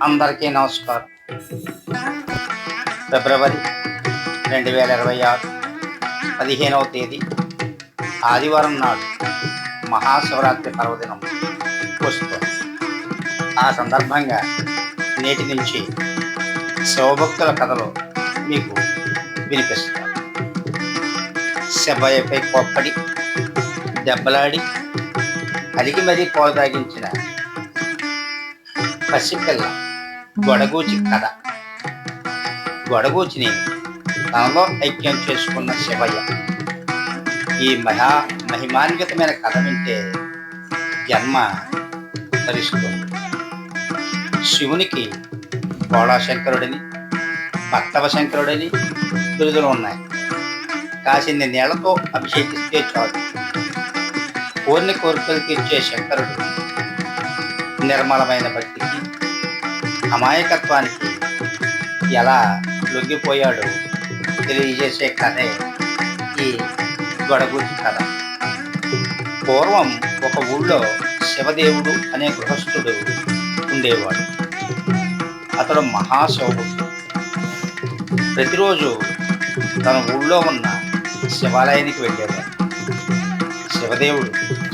అందరికీ నమస్కారం. ఫిబ్రవరి 2026 15వ తేదీ ఆదివారం నాడు మహాశివరాత్రి పర్వదినం వస్తుంది. ఆ సందర్భంగా నేటి నుంచి శివభక్తుల కథలు మీకు వినిపిస్తాను. శివయ్యపై కోప్పడి దెబ్బలాడి అలిగి మరీ పాలు తాగించిన పసిపిల్ల గొడగూచి కథ. గొడగూచిని తనలో ఐక్యం చేసుకున్న శివయ్య ఈ మహిమాన్వితమైన కథ వింటే జన్మ ధరిస్తుంది. శివునికి బోళాశంకరుడని, భక్తవ శంకరుడని బిరుదులు ఉన్నాయి. కాసిన్ని నీళ్లతో అభిషేకిస్తే చాలు కోరిన కోరికలు తీర్చే శంకరుడు నిర్మలమైన భక్తికి, అమాయకత్వానికి ఎలా లొంగిపోయాడో తెలియజేసే కథే ఈ గొడగూచి కథ. పూర్వం ఒక ఊళ్ళో శివదేవుడు అనే గృహస్థుడు ఉండేవాడు. అతడు మహాశివభక్తుడు. ప్రతిరోజు తన ఊళ్ళో ఉన్న శివాలయానికి వెళ్ళేవాడు. శివదేవుడు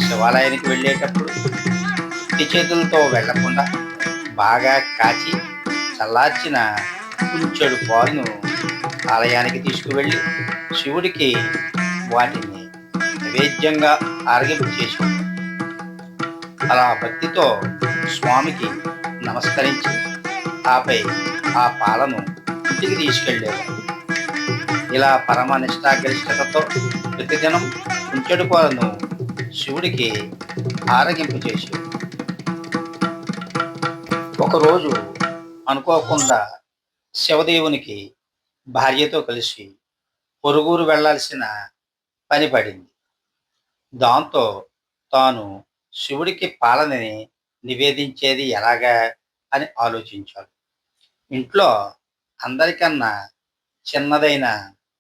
శివాలయానికి వెళ్ళేటప్పుడు ఉత్తి చేతులతో వెళ్లకుండా బాగా కాచి చల్లార్చిన కుంచెడు పాలును ఆలయానికి తీసుకువెళ్ళి శివుడికి వాటిని నైవేద్యంగా ఆరగింపు చేసి అలా భక్తితో స్వామికి నమస్కరించి ఆపై ఆ పాలను ఇంటికి తీసుకెళ్ళేవారు. ఇలా పరమ నిష్ఠాగరిష్టతతో ప్రతిదినం కుంచెడు పాలను శివుడికి ఆరగింపు చేసి ఒకరోజు అనుకోకుండా శివదేవునికి భార్యతో కలిసి పొరుగురు వెళ్లాల్సిన పని పడింది. దాంతో తాను శివుడికి పాలనని నివేదించేది ఎలాగా అని ఆలోచించాడు. ఇంట్లో అందరికన్నా చిన్నదైన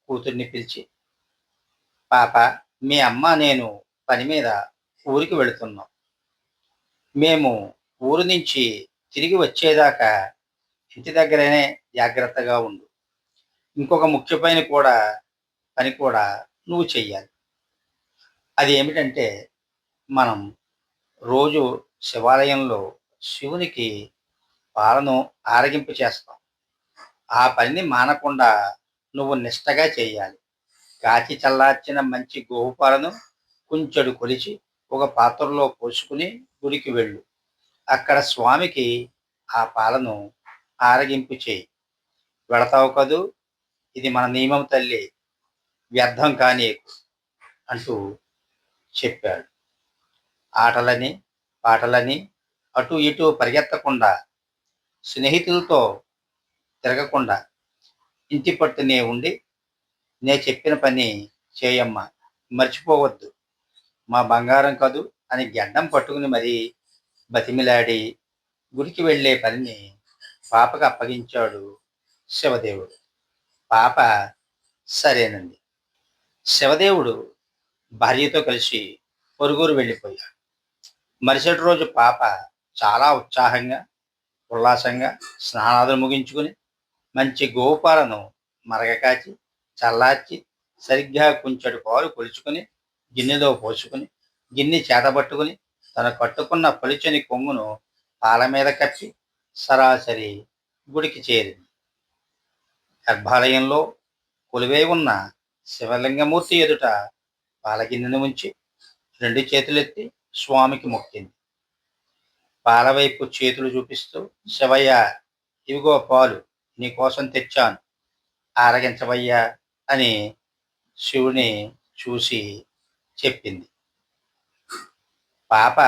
కూతుర్ని పిలిచి, పాప, మీ అమ్మ నేను పని మీద ఊరికి వెళుతున్నాం. మేము ఊరు నుంచి తిరిగి వచ్చేదాకా ఇంటి దగ్గరనే జాగ్రత్తగా ఉండు. ఇంకొక ముఖ్యమైన పని కూడా నువ్వు చెయ్యాలి. అది ఏమిటంటే, మనం రోజు శివాలయంలో శివునికి పాలను ఆరగింపు చేస్తాం. ఆ పనిని మానకుండా నువ్వు నిష్టగా చేయాలి. కాచి చల్లార్చిన మంచి గోవు పాలను కుంచెడు కొలిచి ఒక పాత్రలో పోసుకుని గుడికి వెళ్ళు. అక్కడ స్వామికి ఆ పాలను ఆరగింపు చేయి. వెళతావు కదూ, ఇది మన నియమం తల్లి, వ్యర్థం కానీయకు అంటూ చెప్పాడు. ఆటలని పాటలని అటు ఇటు పరిగెత్తకుండా, స్నేహితులతో తిరగకుండా ఇంటి పట్టునే ఉండి నే చెప్పిన పని చేయమ్మా, మర్చిపోవద్దు, మా బంగారం కదూ అని గడ్డం పట్టుకుని మరీ బతిమిలాడి గుడికి వెళ్ళే పనిని పాపకు అప్పగించాడు శివదేవుడు. పాప సరేనంది. శివదేవుడు భార్యతో కలిసి పొరుగురు వెళ్ళిపోయాడు. మరుసటి రోజు పాప చాలా ఉత్సాహంగా ఉల్లాసంగా స్నానాదులు ముగించుకుని మంచి గోపాలను మరగకాచి చల్లార్చి సరిగ్గా కుంచెడు పాలు కొలుచుకుని గిన్నెలో పోసుకుని గిన్నె చేతబట్టుకుని తను కట్టుకున్న పలుచని కొంగును పాల మీద కప్పి సరాసరి గుడికి చేరింది. గర్భాలయంలో కొలువై ఉన్న శివలింగమూర్తి ఎదుట పాలగిన్నెను ఉంచి 2 చేతులెత్తి స్వామికి మొక్కింది. పాలవైపు చేతులు చూపిస్తూ, శివయ్య, ఇవిగో పాలు నీకోసం తెచ్చాను, ఆరగించవయ్యా అని శివుని చూసి చెప్పింది. పాప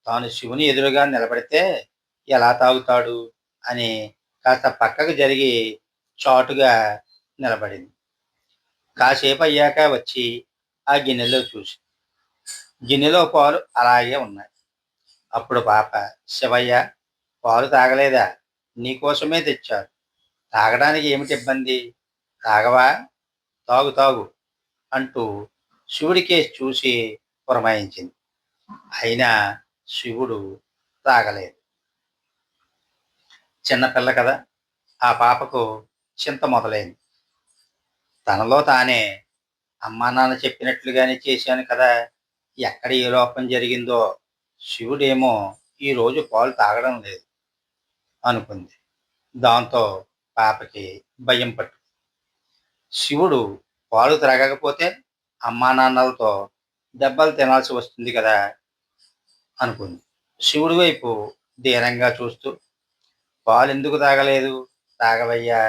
తాను శివుని ఎదురుగా నిలబడితే ఎలా తాగుతాడు అని కాస్త పక్కకు జరిగి చాటుగా నిలబడింది. కాసేపు అయ్యాక వచ్చి ఆ గిన్నెలో చూసి గిన్నెలో పాలు అలాగే ఉన్నాయి. అప్పుడు పాప, శివయ్య, పాలు తాగలేదా? నీకోసమే తెచ్చారు, తాగడానికి ఏమిటి ఇబ్బంది, తాగవా? తాగు తాగు అంటూ శివుడికే చూసి పురమాయించింది. అయినా శివుడు తాగలేదు. చిన్నపిల్ల కదా! ఆ పాపకు చింత మొదలైంది. తనలో తానే అమ్మా నాన్న చెప్పినట్లుగానే చేశాను కదా! ఎక్కడ ఏ లోపం జరిగిందో, శివుడేమో ఈరోజు పాలు తాగడం లేదు అనుకుంది. దాంతో పాపకి భయం పట్టు. శివుడు పాలు త్రాగకపోతే అమ్మా నాన్నలతో దెబ్బలు తినాల్సి వస్తుంది కదా అనుకుంది. శివుడి వైపు దీనంగా చూస్తూ, పాలెందుకు తాగలేదు? తాగవయ్యా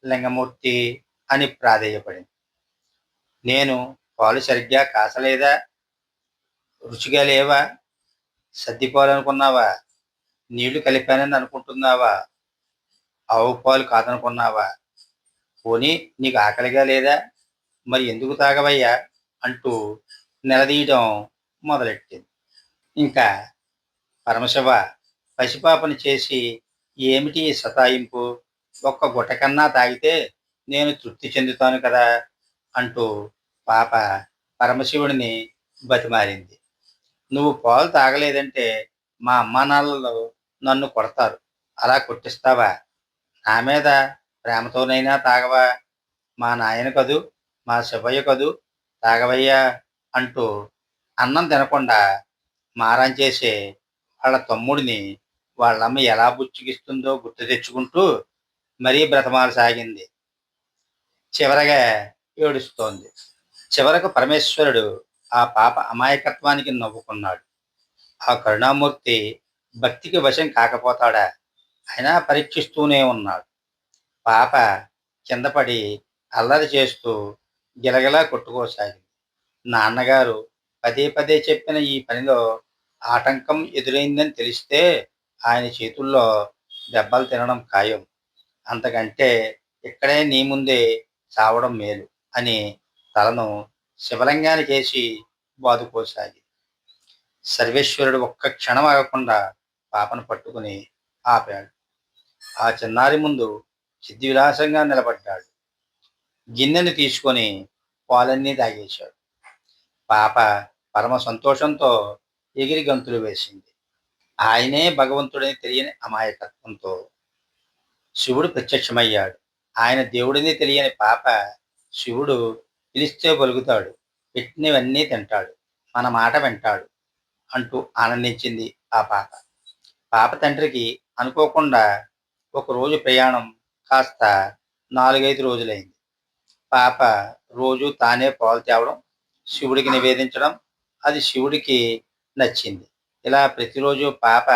లింగమూర్తి అని ప్రాధేయపడింది. నేను పాలు సరిగ్గా కాసలేదా? రుచిగా లేవా? సర్దిపాలనుకున్నావా? నీళ్లు కలిపానని అనుకుంటున్నావా? ఆవు పాలు కాదనుకున్నావా? పోనీ నీకు ఆకలిగా లేదా? మరి ఎందుకు తాగవయ్యా? అంటూ నిలదీయడం మొదలెట్టింది. ఇంకా పరమశివ, పసిపాపని చేసి ఏమిటి ఈ సతాయింపు? ఒక్క గుటకన్నా తాగితే నేను తృప్తి చెందుతాను కదా అంటూ పాప పరమశివుడిని బతిమాలింది. నువ్వు పాలు తాగలేదంటే మా అమ్మానాన్నలు నన్ను కొడతారు. అలా కొట్టిస్తావా? నా మీద ప్రేమతోనైనా తాగవా? మా నాయన కదూ, మా శివయ్య కదూ, తాగవయ్యా అంటూ అన్నం తినకుండా మారం చేసే వాళ్ళ తమ్ముడిని వాళ్ళమ్మ ఎలా బుచ్చిగిస్తుందో గుర్తు తెచ్చుకుంటూ మరీ బ్రతమాలసాగింది. చివరగా ఏడుస్తోంది. చివరకు పరమేశ్వరుడు ఆ పాప అమాయకత్వానికి నవ్వుకున్నాడు. ఆ కరుణామూర్తి భక్తికి వశం కాకపోతాడా? అయినా పరీక్షిస్తూనే ఉన్నాడు. పాప కిందపడి అల్లరి చేస్తూ గిలగిలా కొట్టుకోసాగింది. నాన్నగారు పదే పదే చెప్పిన ఈ పనిలో ఆటంకం ఎదురైందని తెలిస్తే ఆయన చేతుల్లో దెబ్బలు తినడం ఖాయం. అంతకంటే ఇక్కడే నీ ముందే చావడం మేలు అని తలను శివలింగాన్ని చేసి బాదుకోసాగి. సర్వేశ్వరుడు ఒక్క క్షణం ఆగకుండా పాపను పట్టుకుని ఆపాడు. ఆ చిన్నారి ముందు సిద్ధివిలాసంగా నిలబడ్డాడు. గిన్నెని తీసుకొని పాలన్నీ తాగేశాడు. పాప పరమ సంతోషంతో ఎగిరి గంతులు వేసింది. ఆయనే భగవంతుడని తెలియని అమాయకత్వంతో శివుడు ప్రత్యక్షమయ్యాడు. ఆయన దేవుడిని తెలియని పాప శివుడు పిలిస్తే పలుకుతాడు, పెట్టినవన్నీ తింటాడు, మన మాట వింటాడు అంటూ ఆనందించింది ఆ పాప. పాప తండ్రికి అనుకోకుండా ఒకరోజు ప్రయాణం కాస్త 4, 5 రోజులైంది. పాప రోజు తానే పాలు తేవడం, శివుడికి నివేదించడం, అది శివుడికి నచ్చింది. ఇలా ప్రతిరోజు పాప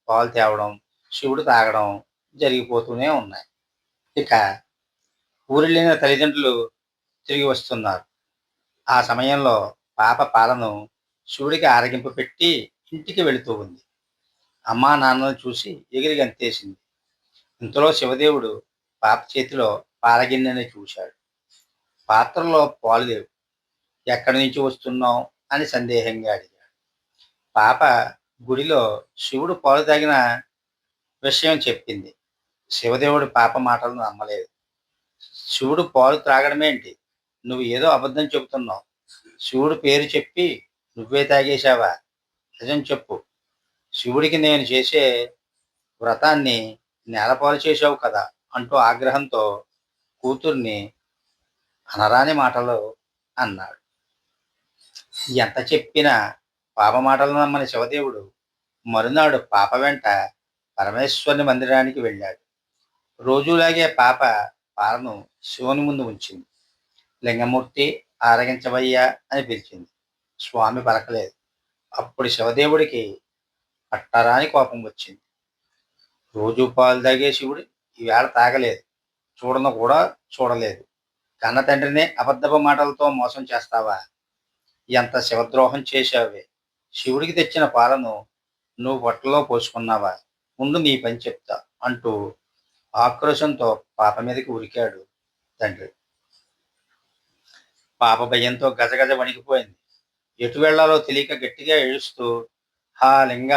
పాలు తేవడం, శివుడు తాగడం జరిగిపోతూనే ఉన్నాయి. ఇక ఊరెళ్ళిన తల్లిదండ్రులు తిరిగి వస్తున్నారు. ఆ సమయంలో పాప పాలను శివుడికి ఆరగింపు పెట్టి ఇంటికి వెళుతూ ఉంది. అమ్మా నాన్నను చూసి ఎగిరి గంతేసింది. ఇంతలో శివదేవుడు పాప చేతిలో పాలగిన్నెని చూశాడు. పాత్రలో పాలు లేవు. ఎక్కడి నుంచి వస్తున్నావు అని సందేహంగా అడిగాడు. పాప గుడిలో శివుడు పాలు తాగిన విషయం చెప్పింది. శివదేవుడు పాప మాటలను నమ్మలేదు. శివుడు పాలు త్రాగడమేంటి? నువ్వు ఏదో అబద్ధం చెబుతున్నావు. శివుడు పేరు చెప్పి నువ్వే తాగేశావా? నిజం చెప్పు. శివుడికి నేను చేసే వ్రతాన్ని నేలపాలు చేశావు కదా అంటూ ఆగ్రహంతో కూతుర్ని అనరాని మాటలు అన్నాడు. ఎంత చెప్పినా పాప మాటలు నమ్మని శివదేవుడు మరునాడు పాప వెంట పరమేశ్వరుని మందిరానికి వెళ్ళాడు. రోజులాగే పాప పాలను శివుని ముందు ఉంచింది. లింగమూర్తి, ఆరగించవయ్యా అని పిలిచింది. స్వామి పలకలేదు. అప్పుడు శివదేవుడికి పట్టరాని కోపం వచ్చింది. రోజు పాలు తాగే శివుడు ఈవేళ తాగలేదు. చూడను కూడా చూడలేదు. కన్న తండ్రినే అబద్ధపు మాటలతో మోసం చేస్తావా? ఎంత శివద్రోహం చేశావే! శివుడికి తెచ్చిన పాలను నువ్వు పొట్టలో పోసుకున్నావా? ముందు నీ పని చెప్తా అంటూ ఆక్రోశంతో పాప మీదకి ఉరికాడు తండ్రి. పాప భయంతో గజగజ వణికిపోయింది. ఎటు వెళ్లాలో తెలియక గట్టిగా ఏడుస్తూ హా లింగ,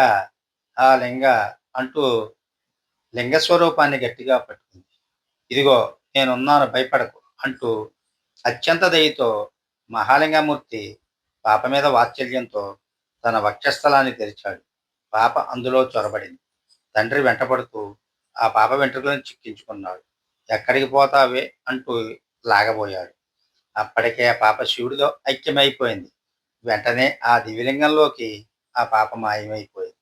హా లింగ అంటూ లింగస్వరూపాన్ని గట్టిగా పట్టుకుంది. ఇదిగో నేనున్నాను, భయపడకు అంటూ అత్యంత దయతో మహాలింగమూర్తి పాప మీద వాత్సల్యంతో తన వక్షస్థలాన్ని తెరిచాడు. పాప అందులో చొరబడింది. తండ్రి వెంటపడుతూ ఆ పాప వెంట్రుకలను చిక్కించుకున్నాడు. ఎక్కడికి పోతావే అంటూ లాగబోయాడు. అప్పటికే ఆ పాప శివుడితో ఐక్యమైపోయింది. వెంటనే ఆ దివ్యలింగంలోకి ఆ పాప మాయమైపోయింది.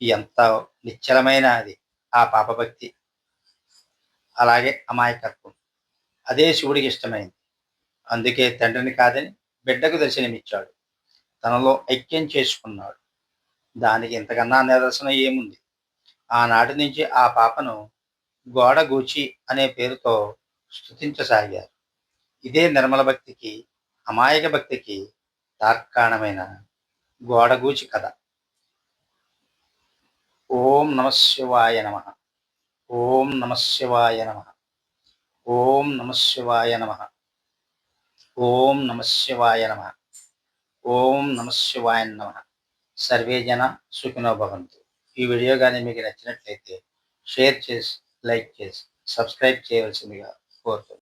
ఎంత నిశ్చలమైన అది ఆ పాప భక్తి, అలాగే అమాయకత్వం. అదే శివుడికి ఇష్టమైంది. అందుకే తండ్రిని కాదని బిడ్డకు దర్శనమిచ్చాడు. తనలో ఐక్యం చేసుకున్నాడు. దానికి ఇంతకన్నా నిదర్శనం ఏముంది? ఆనాటి నుంచి ఆ పాపను గోడగూచి అనే పేరుతో స్తుతించసాగారు. ఇదే నిర్మల భక్తికి, అమాయక భక్తికి తార్కాణమైన గోడగూచి కథ. ఓం నమ శివాయ నమ. ఓం నమ శివాయ నమ. ఓం నమ శివాయ నమ. ఓం నమ శివాయ నమ. ఓం నమ శివాయ నమ. సర్వే జన సుఖినో భవంతు. ఈ వీడియో కానీ మీకు నచ్చినట్లయితే షేర్ చేసి, లైక్ చేసి, సబ్స్క్రైబ్ చేయవలసిందిగా కోరుతున్నాను.